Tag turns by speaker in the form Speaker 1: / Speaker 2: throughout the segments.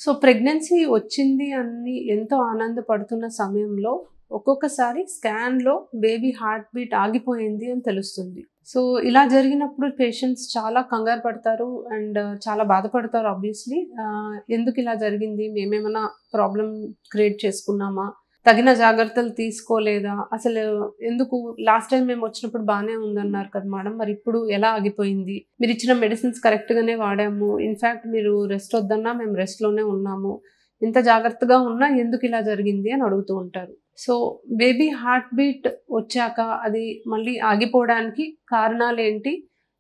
Speaker 1: So pregnancy వచ్చింది అని ఎంతో ఆనందపడుతున్న సమయంలో ఒక్కొక్కసారి స్కాన్‌లో బేబీ హార్ట్ బీట్ ఆగిపోయింది అని తెలుస్తుంది. సో ఇలా జరిగినప్పుడు పేషెంట్స్ చాలా కంగారు పడతారు అండ్ చాలా బాధపడతారు ఆబ్వియస్‌లీ. ఎందుకు ఇలా జరిగింది? మేమేమన్నా ప్రాబ్లమ్ క్రియేట్ చేసుకున్నామా? తగిన జాగ్రత్తలు తీసుకోలేదా? అసలు ఎందుకు లాస్ట్ టైమ్ మేమొచ్చినప్పుడు బానే ఉందన్నారు కదా మేడం. మరి ఇప్పుడు ఎలా ఆగిపోయింది? మీరిచ్చిన మెడిసిన్స్ కరెక్ట్‌గానే వాడాము. ఇన్‌ఫాక్ట్ మీరు రెస్ట్ వద్దన్నా మేము రెస్ట్‌లోనే ఉన్నాము. ఇంత జాగ్రత్తగా ఉన్నా ఎందుకు ఇలా జరిగింది అని అడుగుతూ ఉంటారు. సో బేబీ హార్ట్ బీట్ వచ్చాక అది మళ్ళీ ఆగిపోవడానికి కారణాలేంటి?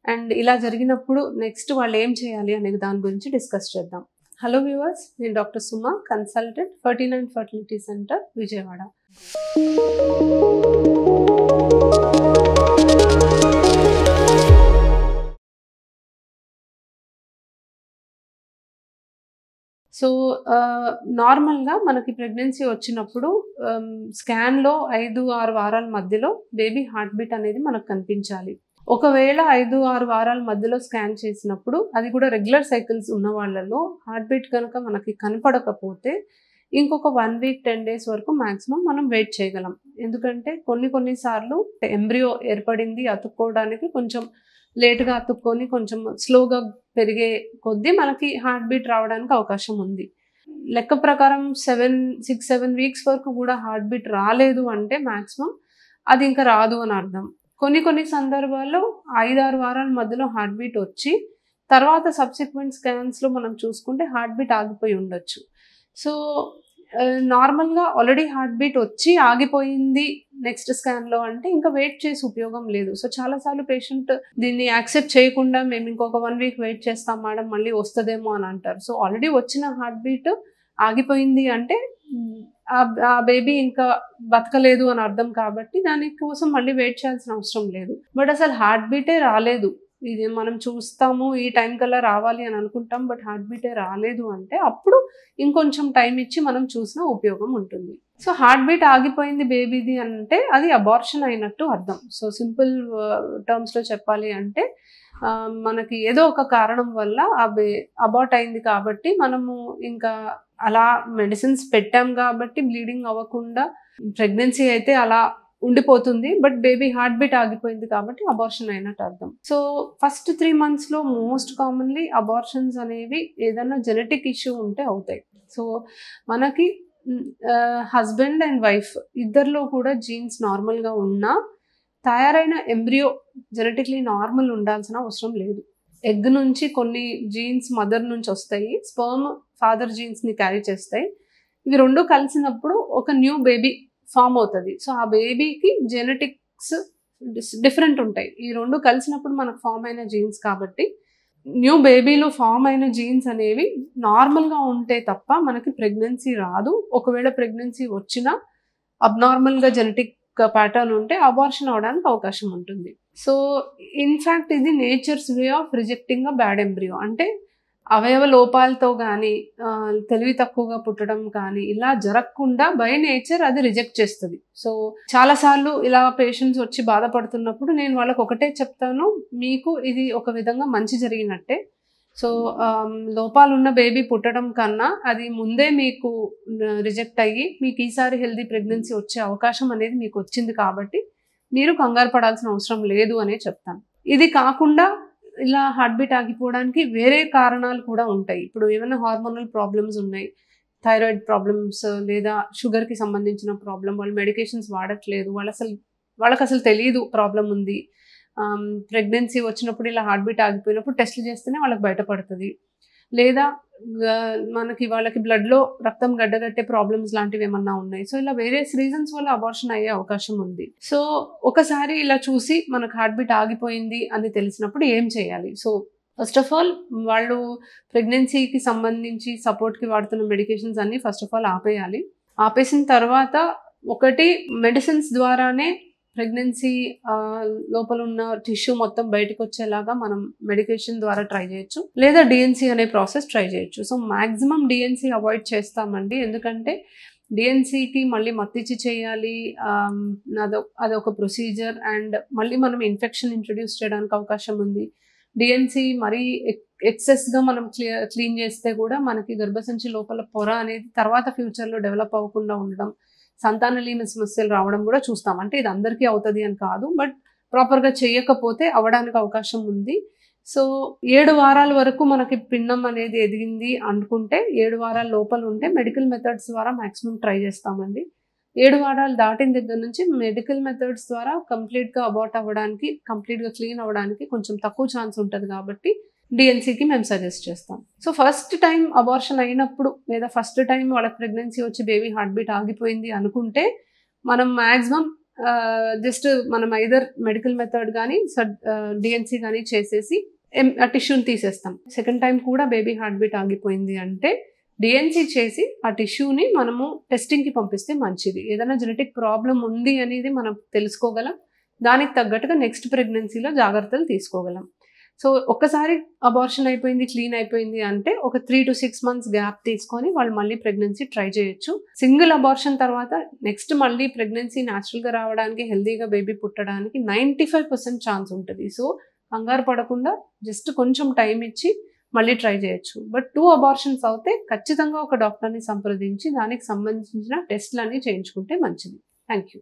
Speaker 1: అండ్ ఇలా జరిగినప్పుడు నెక్స్ట్ వాళ్ళేం చేయాలి అనే దాని గురించి డిస్కస్ చేద్దాం. హలో వ్యూవర్స్, నేను doctor Suma, consultant 39 fertility centre, Vijayawada. So నార్మల్‌గా మనకి ప్రెగ్నెన్సీ వచ్చినప్పుడు స్కాన్‌లో 5, 6 వారాల మధ్యలో బేబీ హార్ట్ బీట్ అనేది మనకు కనిపించాలి. ఒకవేళ 5, 6 వారాల మధ్యలో స్కాన్ చేసినప్పుడు అది కూడా రెగ్యులర్ సైకిల్స్ ఉన్న వాళ్ళలో హార్ట్ బీట్ గనక మనకి కనపడకపోతే ఇంకొక 1 వీక్ 10 డేస్ వరకు మాక్సిమం మనం వెయిట్ చేయగలం. ఎందుకంటే కొన్ని సార్లు ఎంబ్రియో ఏర్పడింది అతుక్కోవడానికి కొంచెం లేట్‌గా అతుక్కొని కొంచెం స్లోగా పెరిగే కొద్దీ మనకి హార్ట్ బీట్ రావడానికి అవకాశం ఉంది. లెక్క ప్రకారం 6, 7 వీక్స్ వరకు కూడా హార్ట్ బీట్ రాలేదు అంటే మాక్సిమం అది ఇంకా రాదు అని అర్థం. కొన్ని సందర్భాల్లో 5, 6 వారాల మధ్యలో హార్ట్ బీట్ వచ్చి తర్వాత సబ్సిక్వెంట్ స్కాన్స్‌లో మనం చూసుకుంటే హార్ట్ బీట్ ఆగిపోయి ఉండొచ్చు. సో నార్మల్‌గా ఆల్రెడీ హార్ట్ బీట్ వచ్చి ఆగిపోయింది నెక్స్ట్ స్కాన్‌లో అంటే ఇంకా వెయిట్ చేసి ఉపయోగం లేదు. సో చాలా సార్లు పేషెంట్ దీన్ని యాక్సెప్ట్ చేయకుండా మేము ఇంకొక 1 వీక్ వెయిట్ చేస్తాం మేడం మళ్ళీ వస్తదేమో అని అంటారు. సో ఆల్రెడీ వచ్చిన హార్ట్ బీట్ ఆగిపోయింది అంటే ఆ బేబీ ఇంకా బతకలేదు అని అర్థం కాబట్టి దాని కోసం మళ్ళీ వెయిట్ చేయాల్సిన అవసరం లేదు. బట్ అసలు హార్ట్ బీటే రాలేదు. ఇది మనం చూస్తాము ఈ టైం కల్లా రావాలి అని అనుకుంటాం. బట్ హార్ట్ బీటే రాలేదు అంటే అప్పుడు ఇంకొంచెం టైం ఇచ్చి మనం చూసినా ఉపయోగం ఉంటుంది. సో హార్ట్ బీట్ ఆగిపోయింది బేబీది అంటే అది అబార్షన్ అయినట్టు అర్థం. సో సింపుల్ టర్మ్స్‌లో చెప్పాలి అంటే మనకి ఏదో ఒక కారణం వల్ల అబార్ట్ అయింది కాబట్టి మనము ఇంకా అలా మెడిసిన్స్ పెట్టాం కాబట్టి బ్లీడింగ్ అవ్వకుండా ప్రెగ్నెన్సీ అయితే అలా ఉండిపోతుంది. బట్ బేబీ హార్ట్ బీట్ ఆగిపోయింది కాబట్టి అబార్షన్ అయినట్టు అర్థం. సో ఫస్ట్ 3 మంత్స్‌లో మోస్ట్ కామన్‌లీ అబార్షన్స్ అనేవి ఏదైనా జెనెటిక్ ఇష్యూ ఉంటే అవుతాయి. సో మనకి హస్బెండ్ అండ్ వైఫ్ ఇద్దరిలో కూడా జీన్స్ నార్మల్‌గా ఉన్నా తయారైన ఎంబ్రియో జెనెటిక్‌లీ నార్మల్ ఉండాల్సిన అవసరం లేదు. ఎగ్ నుంచి కొన్ని జీన్స్ మదర్ నుంచి వస్తాయి. స్పెర్మ్ ఫాదర్ జీన్స్‌ని క్యారీ చేస్తాయి. ఇవి 2 కలిసినప్పుడు ఒక న్యూ బేబీ ఫార్మ్ అవుతది. సో ఆ బేబీకి జెనెటిక్స్ డిఫరెంట్ ఉంటాయి. ఈ 2 కలిసినప్పుడు మనకు ఫార్మ్ అయిన జీన్స్ కాబట్టి న్యూ బేబీలో ఫార్మ్ అయిన జీన్స్ అనేవి నార్మల్‌గా ఉంటే తప్ప మనకి ప్రెగ్నెన్సీ రాదు. ఒకవేళ ప్రెగ్నెన్సీ వచ్చినా అబ్నార్మల్‌గా జెనెటిక్ ప్యాటర్న్ ఉంటే అబార్షన్ అవ్వడానికి అవకాశం ఉంటుంది. సో ఇన్‌ఫాక్ట్ ఇది nature's way of rejecting a bad embryo. అంటే అవయవ లోపాలతో గానీ తెలివి తక్కువగా పుట్టడం కానీ ఇలా జరగకుండా బై నేచర్ అది రిజెక్ట్ చేస్తది. సో చాలా సార్లు ఇలా పేషెంట్స్ వచ్చి బాధపడుతున్నప్పుడు నేను వాళ్ళకి ఒకటే చెప్తాను. మీకు ఇది ఒక విధంగా మంచి జరిగినట్టే. సో లోపాలున్న బేబీ పుట్టడం కన్నా అది ముందే మీకు రిజెక్ట్ అయ్యి మీకు ఈసారి హెల్తీ ప్రెగ్నెన్సీ వచ్చే అవకాశం అనేది మీకు వచ్చింది కాబట్టి మీరు కంగారు పడాల్సిన అవసరం లేదు అనే చెప్తాను. ఇది కాకుండా ఇలా హార్ట్ బీట్ ఆగిపోవడానికి వేరే కారణాలు కూడా ఉంటాయి. ఇప్పుడు ఏమైనా హార్మోనల్ ప్రాబ్లమ్స్ ఉన్నాయి, థైరాయిడ్ ప్రాబ్లమ్స్ లేదా షుగర్‌కి సంబంధించిన ప్రాబ్లమ్, వాళ్ళు మెడికేషన్స్ వాడట్లేదు, వాళ్ళకసలు తెలీదు ప్రాబ్లమ్ ఉంది. ప్రెగ్నెన్సీ వచ్చినప్పుడు ఇలా హార్ట్ బీట్ ఆగిపోయినప్పుడు టెస్టులు చేస్తేనే వాళ్ళకి బయటపడుతుంది. లేదా వాళ్ళకి బ్లడ్‌లో రక్తం గడ్డగట్టే ప్రాబ్లమ్స్ లాంటివి ఏమన్నా ఉన్నాయి. సో ఇలా వేరియస్ రీజన్స్ వల్ల అబార్షన్ అయ్యే అవకాశం ఉంది. సో ఒకసారి ఇలా చూసి మనకు హార్ట్ బీట్ ఆగిపోయింది అని తెలిసినప్పుడు ఏం చేయాలి? సో ఫస్ట్ ఆఫ్ ఆల్ వాళ్ళు ప్రెగ్నెన్సీకి సంబంధించి సపోర్ట్‌కి వాడుతున్న మెడికేషన్స్ అన్నీ ఫస్ట్ ఆఫ్ ఆల్ ఆపేయాలి. ఆపేసిన తర్వాత ఒకటి మెడిసిన్స్ ద్వారానే ప్రెగ్నెన్సీ లోపల ఉన్న టిష్యూ మొత్తం బయటకు వచ్చేలాగా మనం మెడికేషన్ ద్వారా ట్రై చేయొచ్చు. లేదా డిఎన్సీ అనే ప్రాసెస్ ట్రై చేయొచ్చు. సో మాక్సిమం డిఎన్సీ అవాయిడ్ చేస్తామండి. ఎందుకంటే డిఎన్సీకి మళ్ళీ మత్తిచ్చి చేయాలి. అదొక ప్రొసీజర్ అండ్ మళ్ళీ మనం ఇన్ఫెక్షన్ ఇంట్రొడ్యూస్ చేయడానికి అవకాశం ఉంది. డిఎన్సి మరీ ఎక్సెస్గా మనం క్లీన్ చేస్తే కూడా మనకి గర్భసంచి లోపల పొర అనేది తర్వాత ఫ్యూచర్లో డెవలప్ అవ్వకుండా ఉండడం, సంతానలేమి సమస్యలు రావడం కూడా చూస్తాం. అంటే ఇది అందరికీ అవుతుంది అని కాదు, బట్ ప్రాపర్గా చేయకపోతే అవ్వడానికి అవకాశం ఉంది. సో 7 వారాల వరకు మనకి పిండం అనేది ఎదిగింది అనుకుంటే 7 వారాల లోపల ఉంటే మెడికల్ మెథడ్స్ ద్వారా మ్యాక్సిమం ట్రై చేస్తామండి. 7 వారాలు దాటిన దగ్గర నుంచి మెడికల్ మెథడ్స్ ద్వారా కంప్లీట్గా అబార్ట్ అవ్వడానికి, కంప్లీట్గా క్లీన్ అవ్వడానికి కొంచెం తక్కువ ఛాన్స్ ఉంటుంది కాబట్టి డిఎన్సీకి మేము సజెస్ట్ చేస్తాం. సో ఫస్ట్ టైం అబార్షన్ అయినప్పుడు లేదా ఫస్ట్ టైం వాళ్ళకి ప్రెగ్నెన్సీ వచ్చి బేబీ హార్ట్ బీట్ ఆగిపోయింది అనుకుంటే మనం మ్యాక్సిమం జస్ట్ మనం ఐదర్ మెడికల్ మెథడ్ కానీ డిఎన్సీ కానీ చేసేసి ఆ టిష్యూని తీసేస్తాం. సెకండ్ టైం కూడా బేబీ హార్ట్ బీట్ ఆగిపోయింది అంటే డిఎన్సీ చేసి ఆ టిష్యూని మనము టెస్టింగ్కి పంపిస్తే మంచిది. ఏదైనా జెనెటిక్ ప్రాబ్లం ఉంది అనేది మనం తెలుసుకోగలం, దానికి తగ్గట్టుగా నెక్స్ట్ ప్రెగ్నెన్సీలో జాగ్రత్తలు తీసుకోగలం. సో ఒక్కసారి అబార్షన్ అయిపోయింది, క్లీన్ అయిపోయింది అంటే ఒక 3 to 6 months గ్యాప్ తీసుకొని వాళ్ళు మళ్ళీ ప్రెగ్నెన్సీ ట్రై చేయొచ్చు. సింగిల్ అబార్షన్ తర్వాత నెక్స్ట్ మళ్ళీ ప్రెగ్నెన్సీ న్యాచురల్గా రావడానికి, హెల్దీగా బేబీ పుట్టడానికి 95% ఛాన్స్ ఉంటుంది. సో కంగారు పడకుండా జస్ట్ కొంచెం టైం ఇచ్చి మళ్ళీ ట్రై చేయొచ్చు. బట్ 2 అబార్షన్స్ అవుతే ఖచ్చితంగా ఒక డాక్టర్ని సంప్రదించి దానికి సంబంధించిన టెస్ట్లన్నీ చేయించుకుంటే మంచిది. Thank you.